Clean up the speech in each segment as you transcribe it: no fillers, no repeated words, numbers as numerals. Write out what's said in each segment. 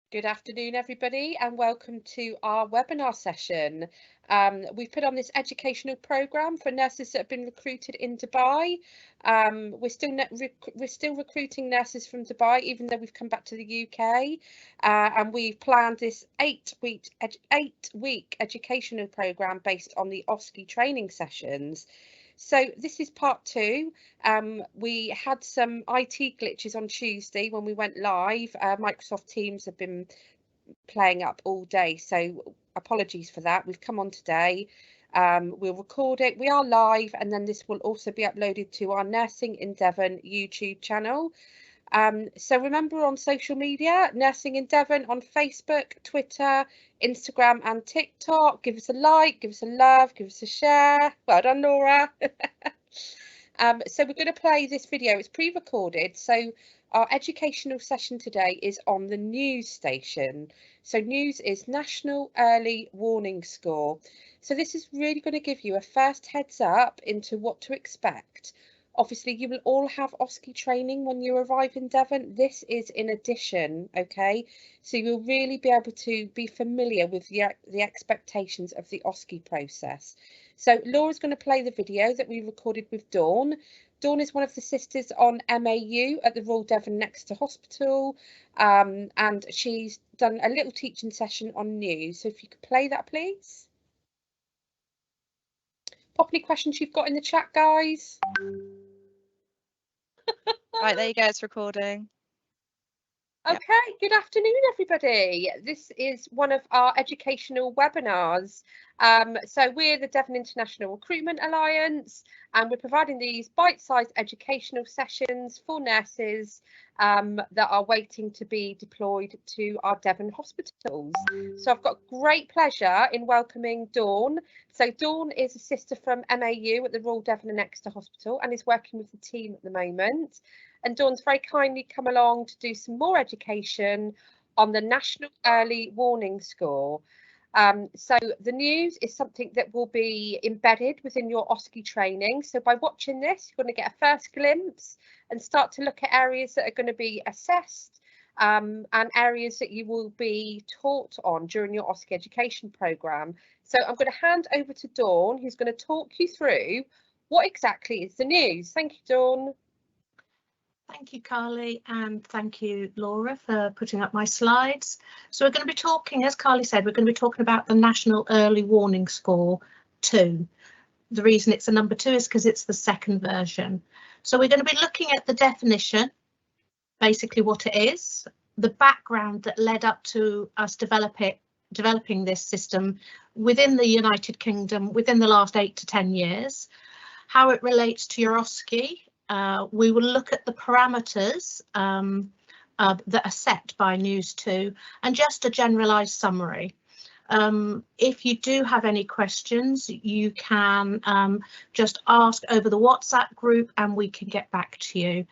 Good afternoon, everybody, and welcome to our webinar session. We've put on this educational programme for nurses that have been recruited in Dubai. We're still recruiting nurses from Dubai, even though we've come back to the UK, and we've planned this eight-week educational programme based on the OSCE training sessions. So this is part two. We had some IT glitches on Tuesday when we went live. Microsoft Teams have been playing up all day, so apologies for that. We've come on today. We'll record it. We are live, and then this will also be uploaded to our Nursing in Devon YouTube channel. So remember, on social media, Nursing in Devon on Facebook, Twitter, Instagram and TikTok. Give us a like, give us a love, give us a share. Well done, Laura. So we're going to play this video. It's pre-recorded. So our educational session today is on the NEWS station. So NEWS is National Early Warning Score. So this is really going to give you a first heads up into what to expect. Obviously, you will all have OSCE training when you arrive in Devon. This is in addition, okay? So you'll really be able to be familiar with the expectations of the OSCE process. So Laura's going to play the video that we recorded with Dawn. Dawn is one of the sisters on MAU at the Royal Devon Next to Hospital, and she's done a little teaching session on NEWS. So if you could play that, please. Pop any questions you've got in the chat, guys. Right, there you go, it's recording. Okay, Good afternoon, everybody. This is one of our educational webinars. So we're the Devon International Recruitment Alliance, and we're providing these bite-sized educational sessions for nurses that are waiting to be deployed to our Devon hospitals. So I've got great pleasure in welcoming Dawn. So Dawn is a sister from MAU at the Royal Devon and Exeter Hospital and is working with the team at the moment. And Dawn's very kindly come along to do some more education on the National Early Warning Score. So the NEWS is something that will be embedded within your OSCE training. So by watching this, you're going to get a first glimpse and start to look at areas that are going to be assessed and areas that you will be taught on during your OSCE education programme. So I'm going to hand over to Dawn, who's going to talk you through what exactly is the NEWS. Thank you, Dawn. Thank you, Carly, and thank you, Laura, for putting up my slides. So we're going to be talking, as Carly said, we're going to be talking about the National Early Warning Score 2. The reason it's a number 2 is because it's the second version. So we're going to be looking at the definition, basically what it is, the background that led up to us developing this system within the United Kingdom within the last 8 to 10 years, how it relates to your OSCE. We will look at the parameters that are set by NEWS2 and just a generalised summary. If you do have any questions, you can just ask over the WhatsApp group and we can get back to you.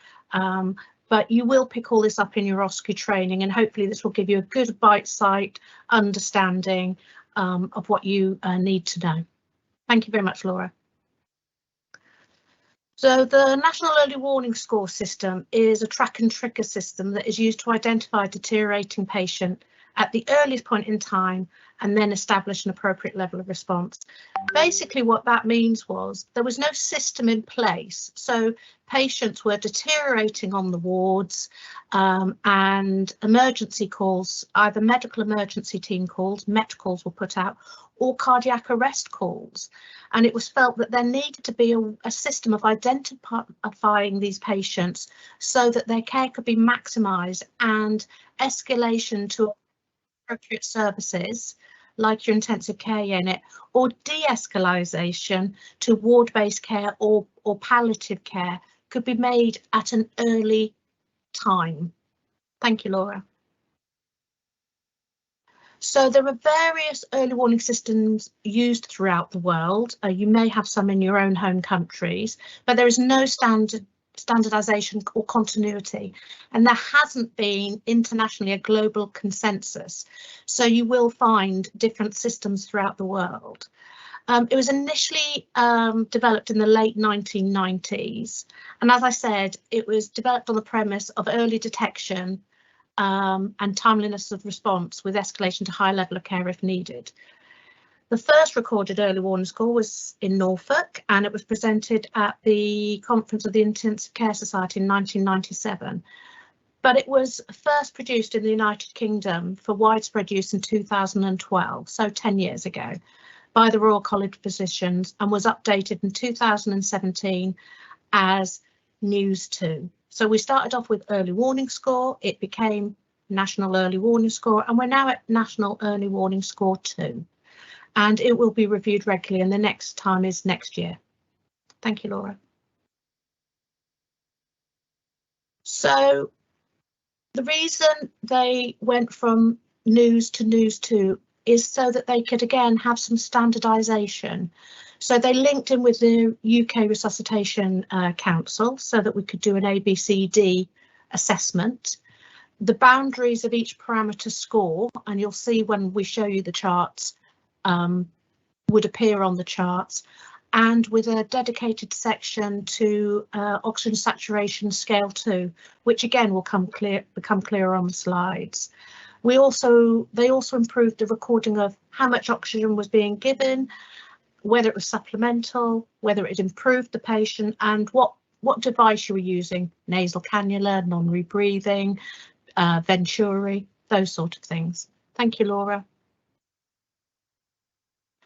But you will pick all this up in your OSCE training, and hopefully this will give you a good bite-sized understanding of what you need to know. Thank you very much, Laura. So the National Early Warning Score system is a track and trigger system that is used to identify a deteriorating patient at the earliest point in time and then establish an appropriate level of response. Basically what that means was there was no system in place, so patients were deteriorating on the wards and emergency calls, either medical emergency team calls, MET calls were put out, or cardiac arrest calls. And it was felt that there needed to be a system of identifying these patients so that their care could be maximised and escalation to appropriate services like your intensive care unit, or de-escalation to ward-based care or palliative care could be made at an early time. Thank you, Laura. So there are various early warning systems used throughout the world. You may have some in your own home countries, but there is no standardization or continuity, and there hasn't been internationally a global consensus. So you will find different systems throughout the world. It was initially developed in the late 1990s, and as I said, it was developed on the premise of early detection and timeliness of response with escalation to high level of care if needed. The first recorded early warning score was in Norfolk, and it was presented at the Conference of the Intensive Care Society in 1997. But it was first produced in the United Kingdom for widespread use in 2012, so 10 years ago, by the Royal College of Physicians, and was updated in 2017 as NEWS2. So we started off with early warning score, it became National Early Warning Score, and we're now at National Early Warning Score 2. And it will be reviewed regularly, and the next time is next year. Thank you, Laura. So the reason they went from NEWS to NEWS2 is so that they could again have some standardisation. So they linked in with the UK Resuscitation Council so that we could do an ABCD assessment. The boundaries of each parameter score, and you'll see when we show you the charts, would appear on the charts, and with a dedicated section to oxygen saturation scale 2, which again will become clearer on the slides. They also improved the recording of how much oxygen was being given, whether it was supplemental, whether it improved the patient, and what device you were using, nasal cannula, non-rebreathing, Venturi, those sort of things. Thank you, Laura.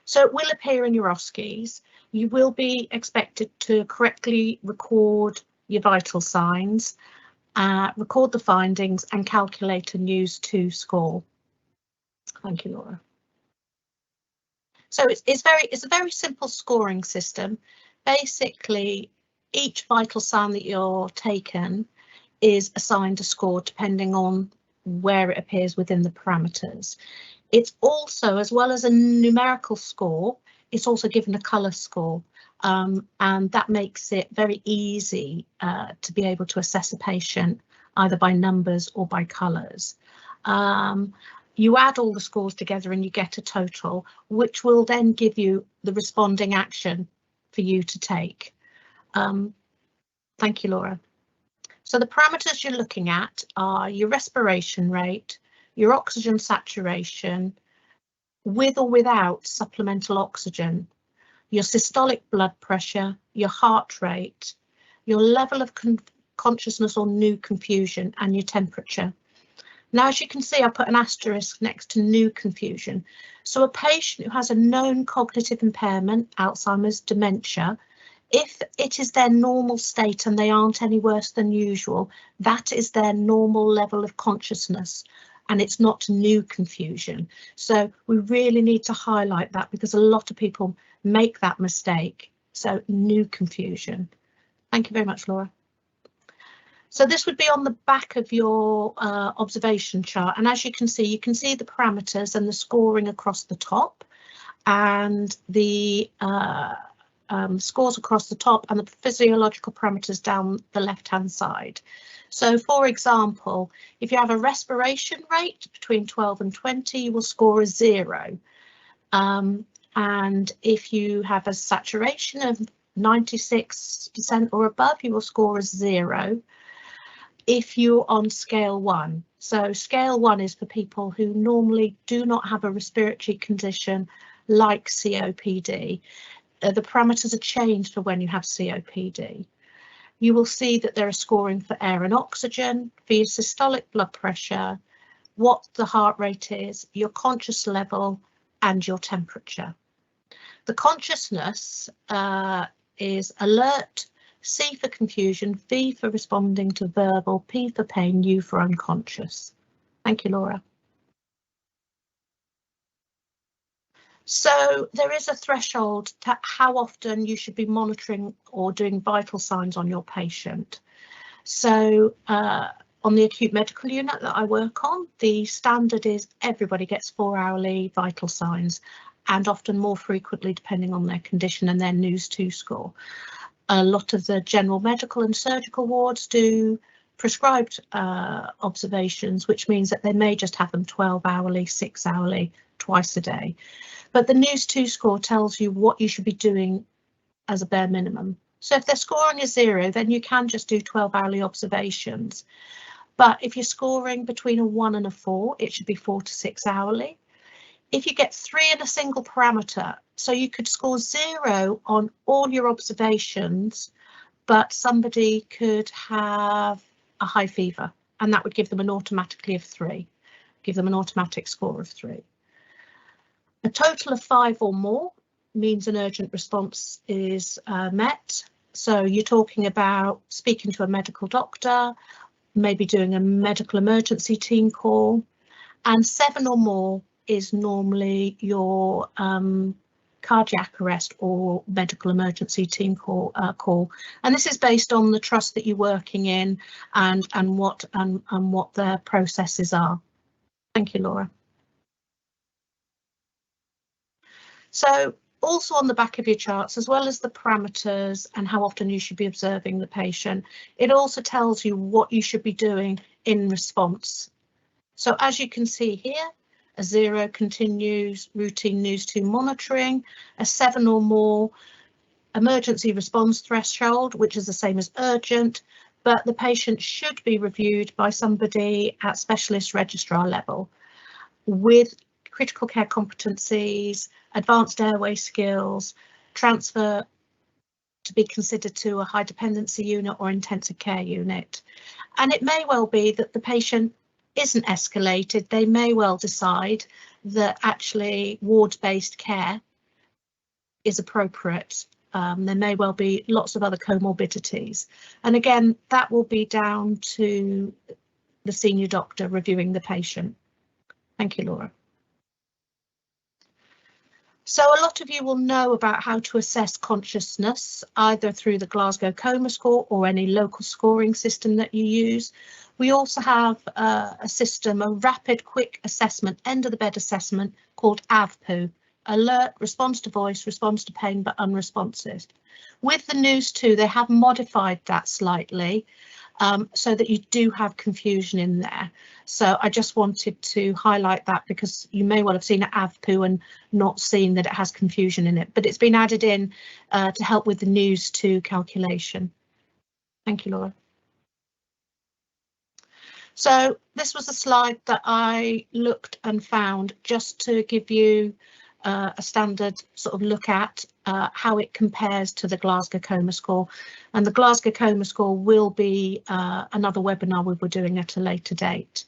So it will appear in your OSCEs. You will be expected to correctly record your vital signs, record the findings and calculate a NEWS2 score. Thank you, Laura. So it's a very simple scoring system. Basically, each vital sign that you're taken is assigned a score depending on where it appears within the parameters. It's also, as well as a numerical score, it's also given a colour score, and that makes it very easy to be able to assess a patient either by numbers or by colours. You add all the scores together and you get a total, which will then give you the responding action for you to take. Thank you, Laura. So the parameters you're looking at are your respiration rate, your oxygen saturation, with or without supplemental oxygen, your systolic blood pressure, your heart rate, your level of consciousness or new confusion, and your temperature. Now, as you can see, I put an asterisk next to new confusion. So a patient who has a known cognitive impairment, Alzheimer's, dementia, if it is their normal state and they aren't any worse than usual, that is their normal level of consciousness, and it's not new confusion. So we really need to highlight that because a lot of people make that mistake. So new confusion. Thank you very much, Laura. So this would be on the back of your observation chart, and as you can see the parameters and the scoring across the top, and the scores across the top, and the physiological parameters down the left-hand side. So, for example, if you have a respiration rate between 12 and 20, you will score a 0. And if you have a saturation of 96% or above, you will score a 0. If you're on scale 1, so scale 1 is for people who normally do not have a respiratory condition like COPD. The parameters are changed for when you have COPD. You will see that there are scoring for air and oxygen, for your systolic blood pressure, what the heart rate is, your conscious level, and your temperature. The consciousness is alert, C for confusion, V for responding to verbal, P for pain, U for unconscious. Thank you, Laura. So there is a threshold to how often you should be monitoring or doing vital signs on your patient. So on the acute medical unit that I work on, the standard is everybody gets 4-hourly vital signs, and often more frequently depending on their condition and their NEWS2 score. A lot of the general medical and surgical wards do prescribed observations, which means that they may just have them 12-hourly, 6-hourly, twice a day. But the NEWS2 score tells you what you should be doing as a bare minimum. So if they're scoring a 0, then you can just do 12-hourly observations. But if you're scoring between a 1 and a 4, it should be 4 to 6 hourly. If you get 3 in a single parameter, so you could score 0 on all your observations, but somebody could have a high fever, and that would give them an automatically of 3, give them an automatic score of 3. A total of 5 or more means an urgent response is met. So you're talking about speaking to a medical doctor, maybe doing a medical emergency team call, and 7 or more is normally your cardiac arrest or medical emergency team call. And this is based on the trust that you're working in and what their processes are. Thank you, Laura. So also on the back of your charts, as well as the parameters and how often you should be observing the patient, it also tells you what you should be doing in response. So as you can see here, a 0 continues routine NEWS2 monitoring, a 7 or more emergency response threshold, which is the same as urgent, but the patient should be reviewed by somebody at specialist registrar level with critical care competencies, advanced airway skills, transfer to be considered to a high dependency unit or intensive care unit. And it may well be that the patient isn't escalated. They may well decide that actually ward-based care is appropriate. There may well be lots of other comorbidities. And again, that will be down to the senior doctor reviewing the patient. Thank you, Laura. So a lot of you will know about how to assess consciousness, either through the Glasgow Coma Score or any local scoring system that you use. We also have a system, a rapid quick assessment, end of the bed assessment called AVPU, alert, response to voice, response to pain, but unresponsive. With the NEWS2, they have modified that slightly so that you do have confusion in there. So I just wanted to highlight that because you may well have seen an AVPU and not seen that it has confusion in it, but it's been added in to help with the NEWS2 calculation. Thank you, Laura. So this was a slide that I looked and found just to give you a standard sort of look at how it compares to the Glasgow Coma Score, and the Glasgow Coma Score will be another webinar we were doing at a later date.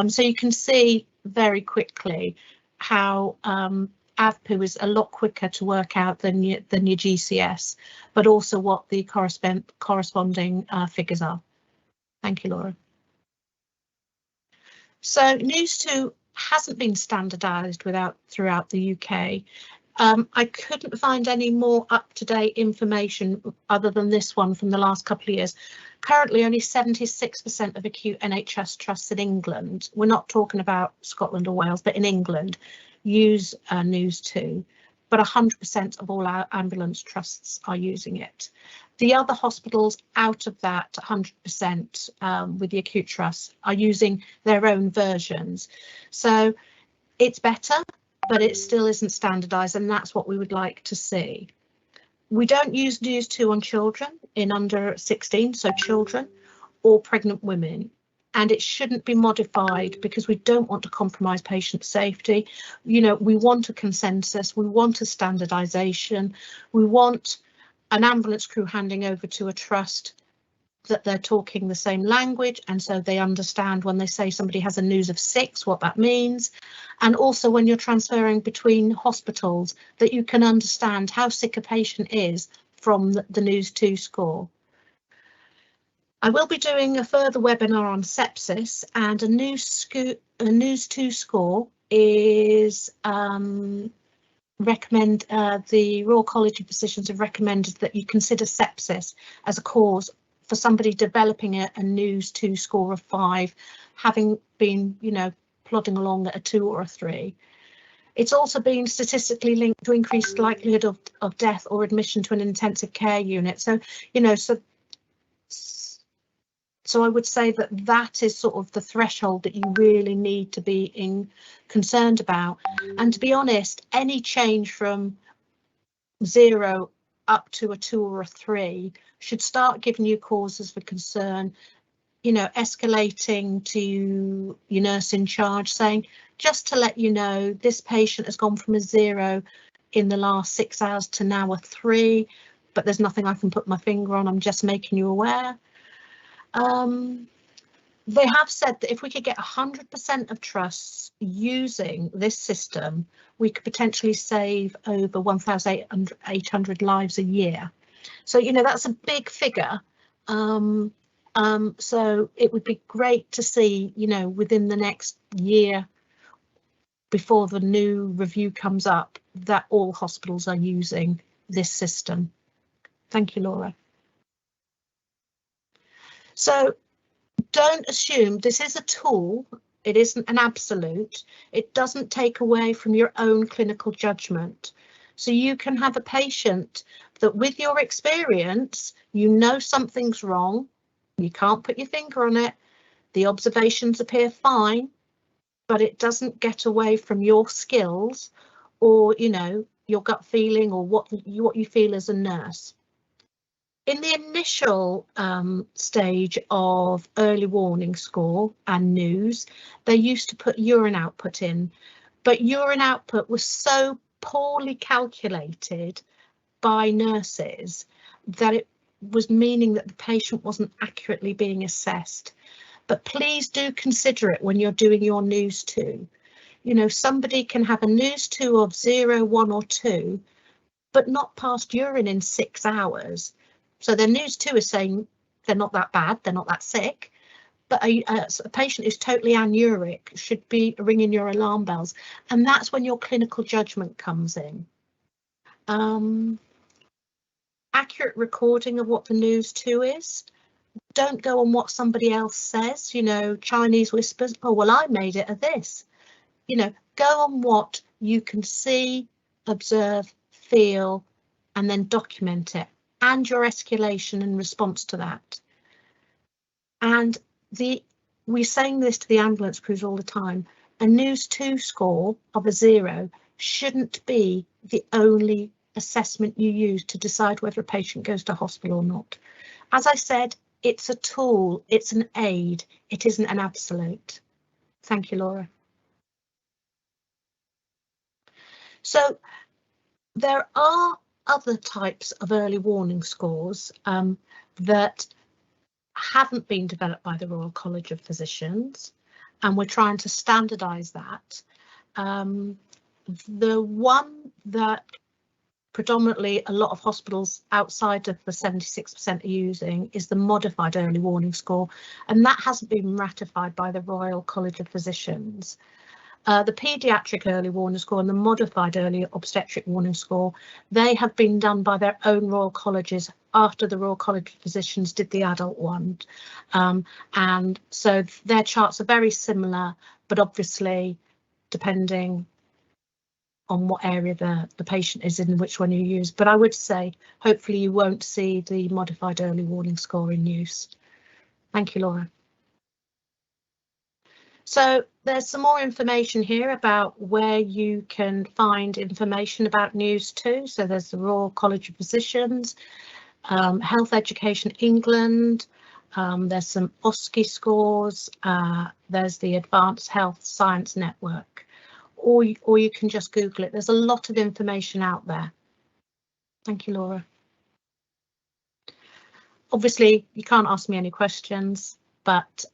So you can see very quickly how AVPU is a lot quicker to work out than your GCS, but also what the corresponding figures are. Thank you, Laura. So NEWS2 hasn't been standardised throughout the UK. I couldn't find any more up-to-date information other than this one from the last couple of years. Currently, only 76% of acute NHS trusts in England, we're not talking about Scotland or Wales, but in England, use NEWS2, but 100% of all our ambulance trusts are using it. The other hospitals out of that 100% with the acute trusts are using their own versions. So it's better, but it still isn't standardised, and that's what we would like to see. We don't use NEWS2 on children in under 16, so children or pregnant women, and it shouldn't be modified because we don't want to compromise patient safety. You know, we want a consensus, we want a standardisation, we want an ambulance crew handing over to a trust that they're talking the same language, and so they understand when they say somebody has a NEWS of 6 what that means, and also when you're transferring between hospitals that you can understand how sick a patient is from the NEWS2 score. I will be doing a further webinar on sepsis, and a NEWS2 score is the Royal College of Physicians have recommended that you consider sepsis as a cause for somebody developing a NEWS2 score of 5, having been, you know, plodding along at a 2 or a 3. It's also been statistically linked to increased likelihood of death or admission to an intensive care unit. So, you know, so I would say that is sort of the threshold that you really need to be concerned about. And to be honest, any change from 0 up to a 2 or a 3 should start giving you causes for concern you know, escalating to your nurse in charge saying, just to let you know, this patient has gone from a 0 in the last 6 hours to now a 3, but there's nothing I can put my finger on. I'm just making you aware. They have said that if we could get 100% of trusts using this system, we could potentially save over 1,800 lives a year. So, you know, that's a big figure. So it would be great to see, you know, within the next year, before the new review comes up, that all hospitals are using this system. Thank you, Laura. So don't assume this is a tool. It isn't an absolute. It doesn't take away from your own clinical judgment. So you can have a patient that with your experience, you know something's wrong. You can't put your finger on it. The observations appear fine, but it doesn't get away from your skills or, you know, your gut feeling or what you feel as a nurse. In the initial stage of early warning score and NEWS, they used to put urine output in, but urine output was so poorly calculated by nurses that it was meaning that the patient wasn't accurately being assessed. But please do consider it when you're doing your NEWS2. You know, somebody can have a NEWS2 of 0, 1 or 2, but not passed urine in 6 hours. So their NEWS2 is saying they're not that bad, they're not that sick, but a patient who's totally anuric should be ringing your alarm bells. And that's when your clinical judgment comes in. Accurate recording of what the NEWS2 is. Don't go on what somebody else says, you know, Chinese whispers, oh, well, I made it of this. You know, go on what you can see, observe, feel, and then document it, and your escalation and response to that. And we're saying this to the ambulance crews all the time, a NEWS2 score of a 0 shouldn't be the only assessment you use to decide whether a patient goes to hospital or not. As I said, it's a tool, it's an aid, it isn't an absolute. Thank you, Laura. So there are other types of early warning scores that haven't been developed by the Royal College of Physicians, and we're trying to standardise that. The one that predominantly a lot of hospitals outside of the 76% are using is the modified early warning score, and that hasn't been ratified by the Royal College of Physicians. The paediatric early warning score and the modified early obstetric warning score, they have been done by their own Royal Colleges after the Royal College of Physicians did the adult one. And so their charts are very similar, but obviously depending on what area the patient is in, which one you use. But I would say hopefully you won't see the modified early warning score in use. Thank you, Laura. So there's some more information here about where you can find information about NEWS2. So there's the Royal College of Physicians, Health Education England, there's some OSCE scores, there's the Advanced Health Science Network, or you can just Google it. There's a lot of information out there. Thank you, Laura. Obviously, you can't ask me any questions, but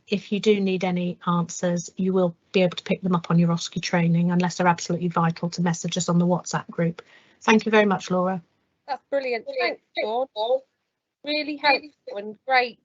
if you do need any answers, you will be able to pick them up on your OSCE training, unless they're absolutely vital to message us on the WhatsApp group. Thank you very much, Laura. That's brilliant. Thanks, Dawn. Really helpful and great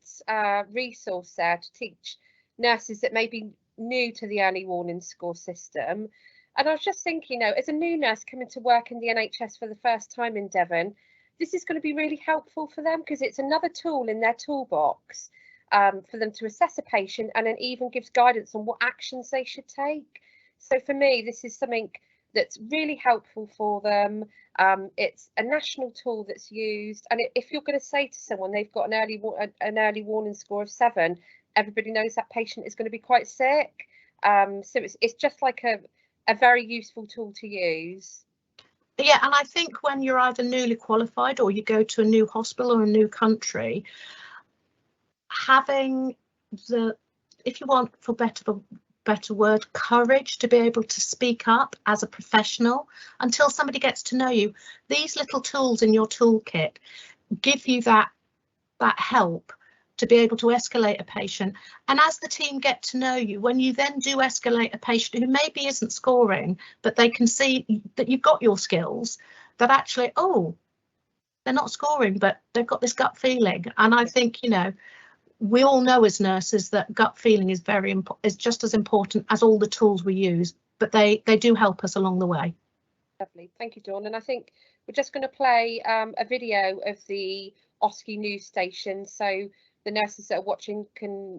resource there to teach nurses that may be new to the early warning score system. And I was just thinking, you know, as a new nurse coming to work in the NHS for the first time in Devon, this is going to be really helpful for them because it's another tool in their toolbox for them to assess a patient, and it even gives guidance on what actions they should take. So for me, this is something that's really helpful for them. It's a national tool that's used, and if you're going to say to someone they've got an early warning score of 7, everybody knows that patient is going to be quite sick. So it's just like a very useful tool to use. Yeah, and I think when you're either newly qualified or you go to a new hospital or a new country, having the, if you want for better word, courage to be able to speak up as a professional until somebody gets to know you. These little tools in your toolkit give you that help to be able to escalate a patient. And as the team get to know you, when you then do escalate a patient who maybe isn't scoring, but they can see that you've got your skills, that actually, oh, they're not scoring, but they've got this gut feeling. And I think, you know, we all know as nurses that gut feeling is is just as important as all the tools we use, but they do help us along the way. Lovely, thank you, Dawn. And I think we're just going to play a video of the OSCE news station, so the nurses that are watching can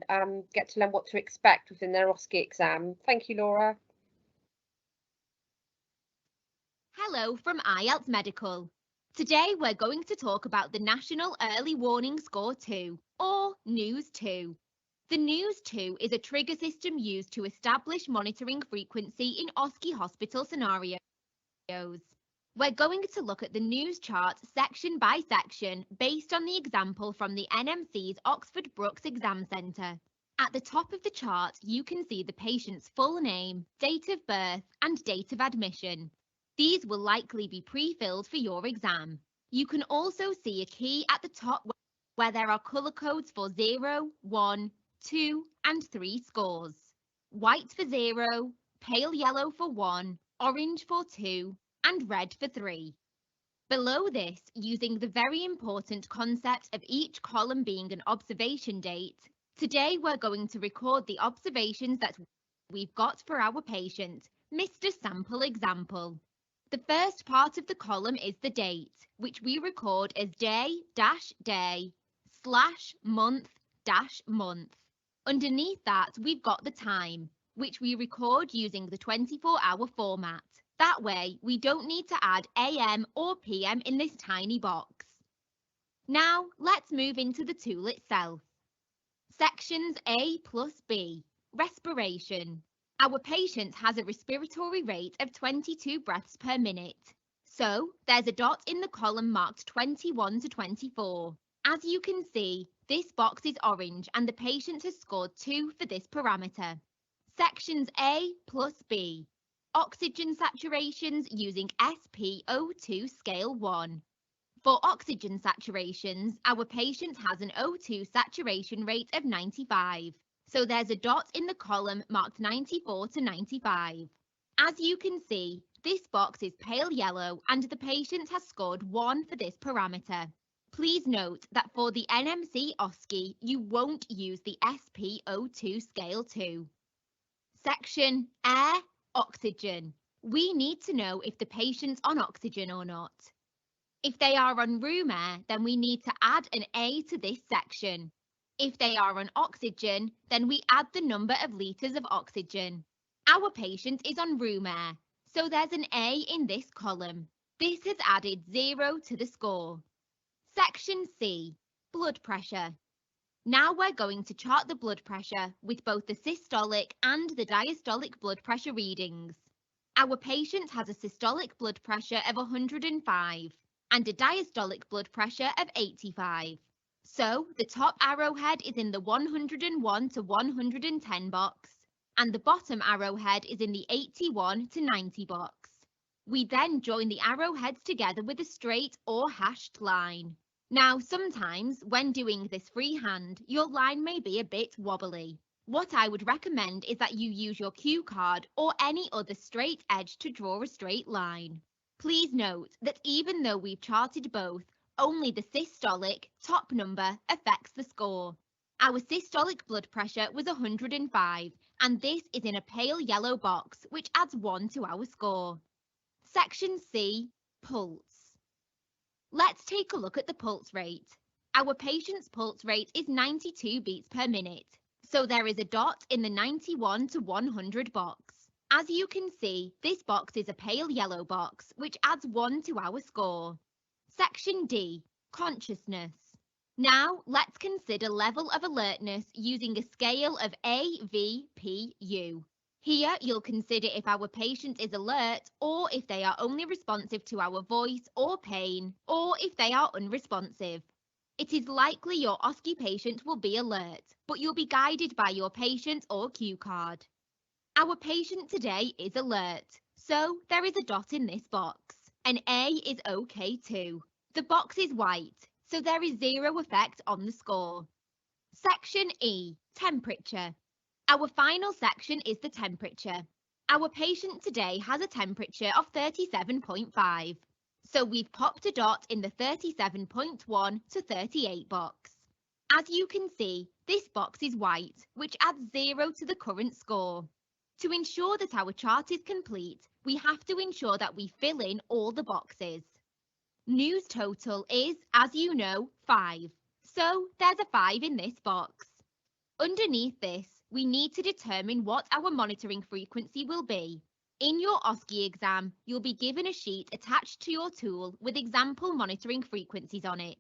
get to learn what to expect within their OSCE exam. Thank you, Laura. Hello from IELTS Medical. Today we're going to talk about the National Early Warning Score 2, or NEWS2. The NEWS2 is a trigger system used to establish monitoring frequency in OSCE hospital scenarios. We're going to look at the NEWS chart section by section based on the example from the NMC's Oxford Brookes Exam Centre. At the top of the chart, you can see the patient's full name, date of birth and date of admission. These will likely be pre-filled for your exam. You can also see a key at the top where there are colour codes for 0, 1, 2 and 3 scores. White for 0, pale yellow for 1, orange for 2 and red for 3. Below this, using the very important concept of each column being an observation date, today we're going to record the observations that we've got for our patient, Mr. Sample Example. The first part of the column is the date, which we record as day-day/month-month. Underneath that, we've got the time, which we record using the 24-hour format. That way, we don't need to add AM or PM in this tiny box. Now, let's move into the tool itself. Sections A plus B, respiration. Our patient has a respiratory rate of 22 breaths per minute. So, there's a dot in the column marked 21 to 24. As you can see, this box is orange and the patient has scored 2 for this parameter. Sections A plus B. Oxygen saturations using SpO2 scale 1. For oxygen saturations, our patient has an O2 saturation rate of 95. So there's a dot in the column marked 94 to 95. As you can see, this box is pale yellow and the patient has scored 1 for this parameter. Please note that for the NMC OSCE, you won't use the SpO2 scale 2. Section Air, Oxygen. We need to know if the patient's on oxygen or not. If they are on room air, then we need to add an A to this section. If they are on oxygen, then we add the number of litres of oxygen. Our patient is on room air, so there's an A in this column. This has added 0 to the score. Section C, blood pressure. Now we're going to chart the blood pressure with both the systolic and the diastolic blood pressure readings. Our patient has a systolic blood pressure of 105 and a diastolic blood pressure of 85. So the top arrowhead is in the 101 to 110 box and the bottom arrowhead is in the 81 to 90 box. We then join the arrowheads together with a straight or hashed line. Now sometimes when doing this freehand, your line may be a bit wobbly. What I would recommend is that you use your cue card or any other straight edge to draw a straight line. Please note that even though we've charted both, only the systolic top number affects the score. Our systolic blood pressure was 105 and this is in a pale yellow box which adds 1 to our score. Section C, pulse. Let's take a look at the pulse rate. Our patient's pulse rate is 92 beats per minute, so there is a dot in the 91 to 100 box. As you can see, this box is a pale yellow box which adds 1 to our score. Section D, consciousness. Now let's consider level of alertness using a scale of AVPU. Here you'll consider if our patient is alert or if they are only responsive to our voice or pain or if they are unresponsive. It is likely your OSCE patient will be alert, but you'll be guided by your patient or cue card. Our patient today is alert, so there is a dot in this box. An A is okay too. The box is white, so there is 0 effect on the score. Section E, temperature. Our final section is the temperature. Our patient today has a temperature of 37.5. So we've popped a dot in the 37.1 to 38 box. As you can see, this box is white, which adds 0 to the current score. To ensure that our chart is complete, we have to ensure that we fill in all the boxes. NEWS total is, as you know, 5. So there's a 5 in this box. Underneath this, we need to determine what our monitoring frequency will be. In your OSCE exam, you'll be given a sheet attached to your tool with example monitoring frequencies on it.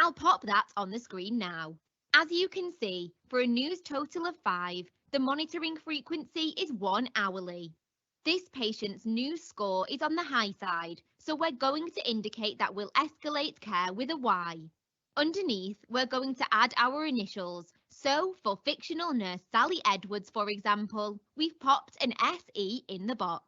I'll pop that on the screen now. As you can see, for a NEWS total of 5, the monitoring frequency is 1 hourly. This patient's NEWS score is on the high side, so we're going to indicate that we'll escalate care with a Y. Underneath, we're going to add our initials. So for fictional nurse Sally Edwards, for example, we've popped an SE in the box.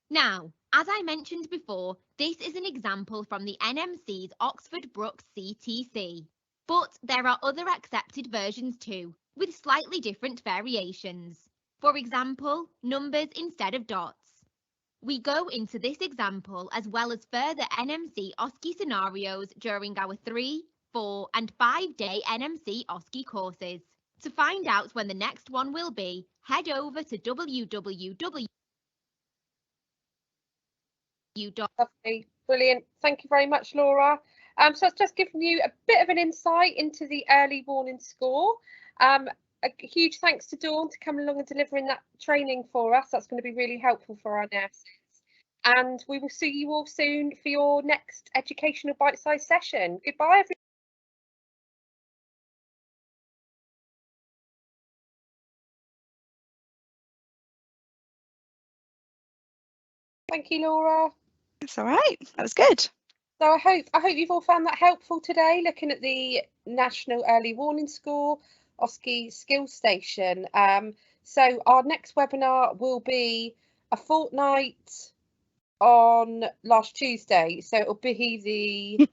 Now, as I mentioned before, this is an example from the NMC's Oxford Brookes CTC. But there are other accepted versions too, with slightly different variations. For example, numbers instead of dots. We go into this example as well as further NMC OSCE scenarios during our 3, 4 and 5-day NMC OSCE courses. To find out when the next one will be, head over to www. Lovely, brilliant. Thank you very much, Laura. So it's just given you a bit of an insight into the early warning score. A huge thanks to Dawn to come along and delivering that training for us. That's going to be really helpful for our nurses. And we will see you all soon for your next educational bite-sized session. Goodbye, everyone. Thank you, Laura. It's all right. That was good. So I hope you've all found that helpful today, looking at the National Early Warning Score OSCE Skills Station. So our next webinar will be a fortnight on last Tuesday. So it'll be the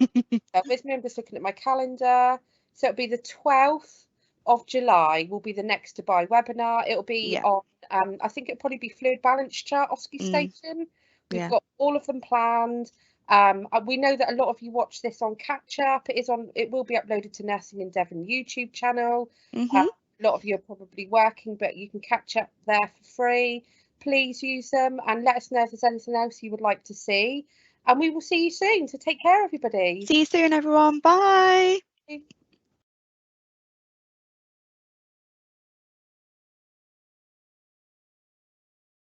with me, I'm just looking at my calendar. So it'll be the 12th of July will be the next Dubai webinar. It'll be on I think it'll probably be fluid balance chart OSCE Station. We've got all of them planned. We know that a lot of you watch this on catch up. It will be uploaded to Nursing in Devon YouTube channel. A lot of you are probably working, but you can catch up there for free. Please use them and let us know if there's anything else you would like to see. And we will see you soon. So take care, everybody. See you soon, everyone. Bye. Bye.